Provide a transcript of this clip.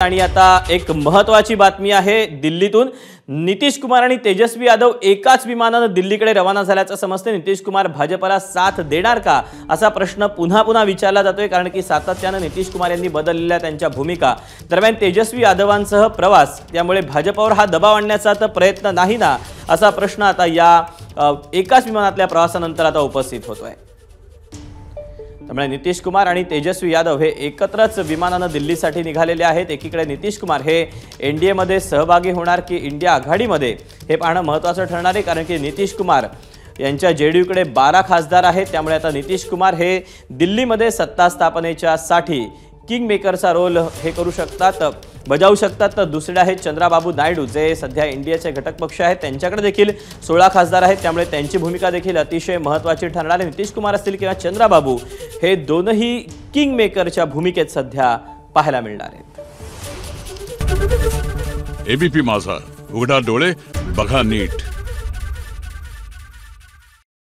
आणि आता एक महत्त्वाची बातमी आहे दिल्लीतून। नितीश कुमार आणि तेजस्वी यादव एकाच विमानाने दिल्लीकडे रवाना झाल्याचं समजते। नितीश कुमार भाजपला साथ देणार का असा प्रश्न पुन्हा विचारला जातोय, कारण की सातत्याने नितीश कुमार यांनी बदललेल्या त्यांच्या भूमिका दरम्यान तेजस्वी यादवांसह प्रवास, त्यामुळे भाजपवर हा दबाव आणण्याचा तर प्रयत्न नाही ना, असा प्रश्न आता या एकाच विमानातल्या प्रवासानंतर आता उपस्थित होतोय। त्यामुळे नितीश कुमार आणि तेजस्वी यादव हे एकत्रच विमानाने दिल्लीसाठी निघालेले आहेत। एकीकडे नितीश कुमार हे एनडीए मध्ये सहभागी होणार की इंडिया आघाडीमध्ये हे पाहणं महत्त्वाचं ठरणार आहे, कारण की नितीश कुमार यांच्या जेडीयूकडे 12 खासदार आहेत। त्यामुळे आता नितीश कुमार हे दिल्लीमध्ये सत्ता स्थापनेच्या साठी किंग मेकरचा रोल हे बजावू शकतात। तर दुसरे आहेत चंद्राबाबू नायडू, जे सध्या इंडियाचे घटक पक्ष आहेत, त्यांच्याकडे देखील 16 खासदार आहेत। त्यामुळे त्यांची भूमिका देखील अतिशय महत्त्वाची ठरणार आहे। नितीश कुमार असतील किंवा चंद्राबाबू हे दोनही किंग मेकरच्या भूमिकेत सध्या पाहायला मिळणार आहेत। एबीपी माझा, उघडा डोळे बघा नीट।